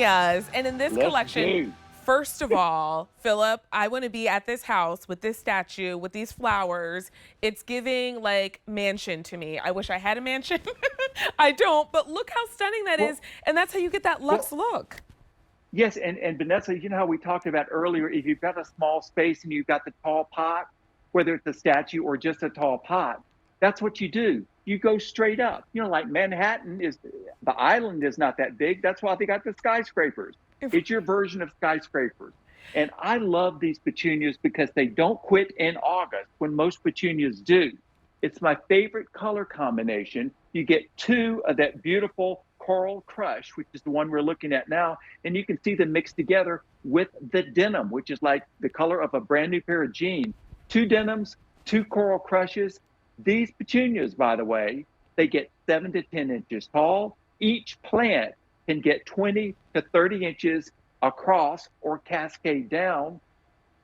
Petunias. And in this Let's collection, do. first of all, Philip, I want to be at this house with this statue, with these flowers. It's giving like mansion to me. I wish I had a mansion. I don't, but look how stunning that is. Well, And that's how you get that luxe well, look. yes, and Vanessa, you know how we talked about earlier, if you've got a small space and you've got the tall pot, whether it's a statue or just a tall pot, that's what you do. You go straight up. You know, like Manhattan is, the island is not that big. That's why they got the skyscrapers. It's your version of skyscrapers. And I love these petunias because they don't quit in August when most petunias do. It's my favorite color combination. You get two of that beautiful coral crush, which is the one we're looking at now, and you can see them mixed together with the denim, which is like the color of a brand new pair of jeans. Two denims, two coral crushes. These petunias, by the way, they get 7 to 10 inches tall. Each plant can get 20 to 30 inches across or cascade down.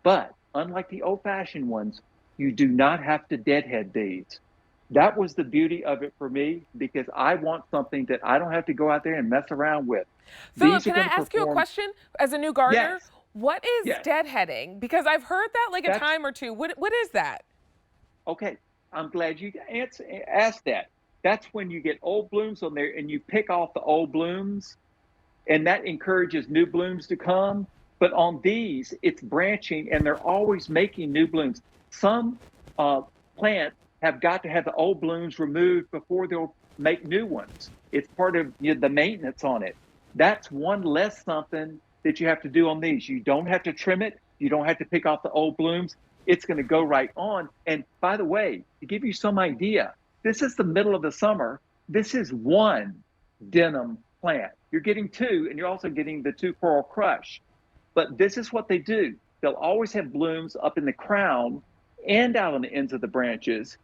But unlike the old-fashioned ones, you do not have to deadhead these. That was the beauty of it for me because I want something that I don't have to go out there and mess around with. Philip, These are can I going to ask you a perform. question as a new gardener? Yes, What is yes. deadheading? Because I've heard that like a That's time or two. What is that? okay. I'm glad you asked that. That's when you get old blooms on there and you pick off the old blooms, and that encourages new blooms to come. But on these, it's branching and they're always making new blooms. Some uh, plants have got to have the old blooms removed before they'll make new ones. It's part of the maintenance on it. That's one less something that you have to do on these. You don't have to trim it. You don't have to pick off the old blooms. It's going to go right on. And by the way, to give you some idea, this is the middle of the summer. This is one denim plant. You're getting two, and you're also getting the two coral crush. But this is what they do. They'll always have blooms up in the crown and out on the ends of the branches.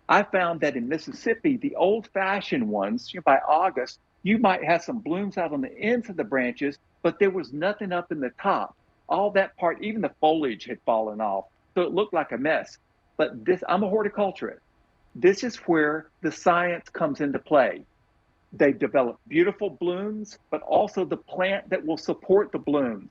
I found that in Mississippi, the old-fashioned ones, by August, you might have some blooms out on the ends of the branches, but there was nothing up in the top. All that part, even the foliage had fallen off. So it looked like a mess. But this, I'm a horticulturist. This is where the science comes into play. They've developed beautiful blooms, but also the plant that will support the bloom.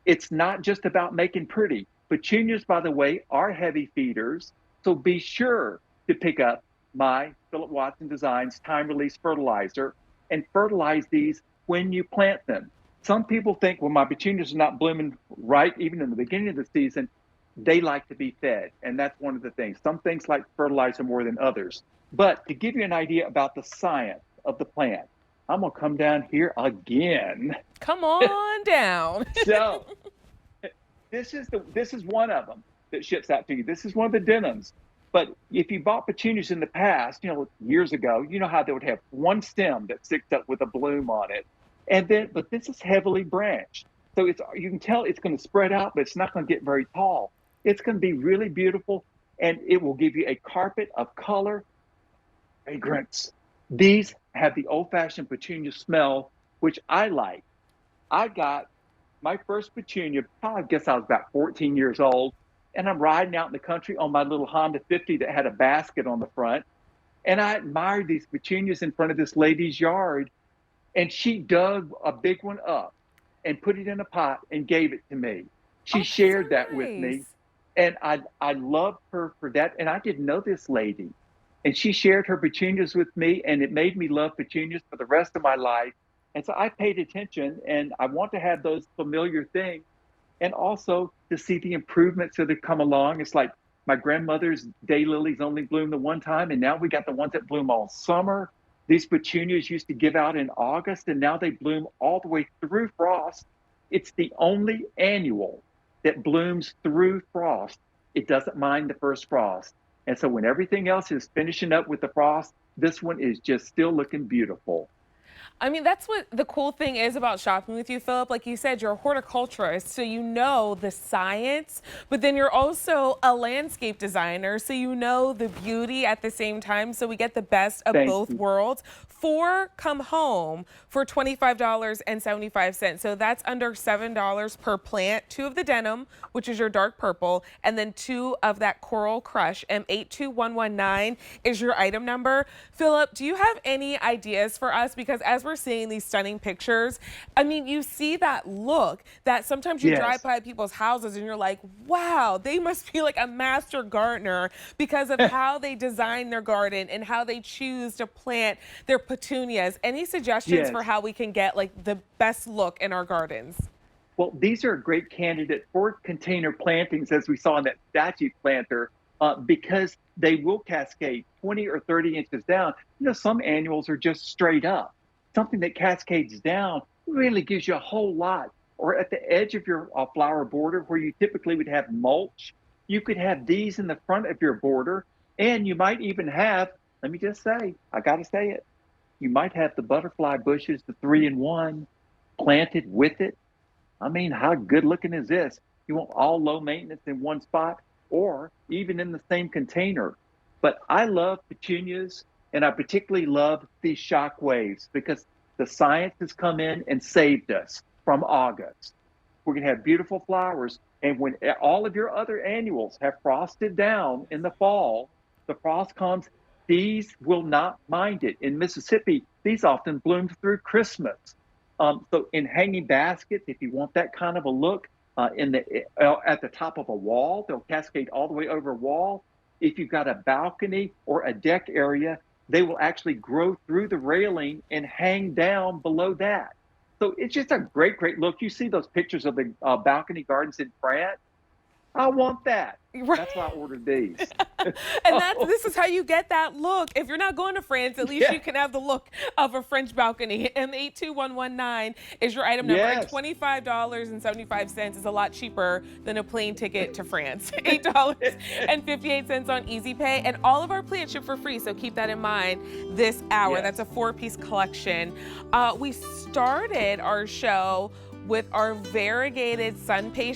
It's not just about making pretty. Petunias, by the way, are heavy feeders. So be sure to pick up my Phillip Watson Designs time release fertilizer and fertilize these when you plant them. Some people think, well, my petunias are not blooming right, even in the beginning of the season. They like to be fed. And that's one of the things. Some things like fertilizer more than others. But to give you an idea about the science of the plant, I'm going to come down here again. Come on down. So this is one of them that ships out to you. This is one of the denims. But if you bought petunias in the past, years ago, you know how they would have one stem that sticks up with a bloom on it. But this is heavily branched. So you can tell it's going to spread out, but it's not going to get very tall. It's going to be really beautiful, and it will give you a carpet of color, fragrance. These have the old-fashioned petunia smell, which I like. I got my first petunia, I guess I was about 14 years old, and I'm riding out in the country on my little Honda 50 that had a basket on the front. And I admired these petunias in front of this lady's yard, and she dug a big one up and put it in a pot and gave it to me. Oh, She that's so shared that with me, nice. and I loved her for that. And I didn't know this lady, and she shared her petunias with me, and it made me love petunias for the rest of my life. And so I paid attention, and I want to have those familiar things, and also to see the improvements that have come along. It's like my grandmother's daylilies only bloomed the one time, and now we got the ones that bloom all summer. These petunias used to give out in August, and now they bloom all the way through frost. It's the only annual that blooms through frost. It doesn't mind the first frost. And so when everything else is finishing up with the frost, this one is just still looking beautiful. I mean, that's what the cool thing is about shopping with you, Philip. Like you said, you're a horticulturist, so you know the science, but then you're also a landscape designer, so you know the beauty at the same time. So we get the best of Thank both you. worlds. Four come home for $25.75. So that's under $7 per plant. Two of the denim, which is your dark purple, and then two of that coral crush. M82119 is your item number. Philip, do you have any ideas for us? Because as we're seeing these stunning pictures, I mean, you see that look that sometimes you drive Yes. by people's houses and you're like, wow, they must be like a master gardener because of how they design their garden and how they choose to plant their petunias. Any suggestions for Yes. how we can get like the best look in our gardens? Well, these are a great candidate for container plantings, as we saw in that statue planter, because they will cascade 20 or 30 inches down. You know, some annuals are just straight up. Something that cascades down really gives you a whole lot. Or at the edge of your flower border, where you typically would have mulch, you could have these in the front of your border. And you might even have, let me just say, I got to say it, you might have the butterfly bushes, the 3-in-1, planted with it. I mean, how good looking is this? You want all low maintenance in one spot or even in the same container. But I love petunias, and I particularly love these shock waves because the science has come in and saved us from August. We're going to have beautiful flowers. And when all of your other annuals have frosted down in the fall, the frost comes, these will not mind it. In Mississippi, these often bloom through Christmas. So in hanging baskets, if you want that kind of a look, at the top of a wall, they'll cascade all the way over a wall. If you've got a balcony or a deck area, they will actually grow through the railing and hang down below that. So it's just a great, great look. You see those pictures of the balcony gardens in France? I want that. Right. That's why I ordered these. And this is how you get that look. If you're not going to France, at least Yeah. you can have the look of a French balcony. M82119 is your item number. And Yes. $25.75 is a lot cheaper than a plane ticket to France. $8.58 on Easy Pay. And all of our plants ship for free, so keep that in mind this hour. Yes. That's a 4-piece collection. We started our show with our variegated sun patient.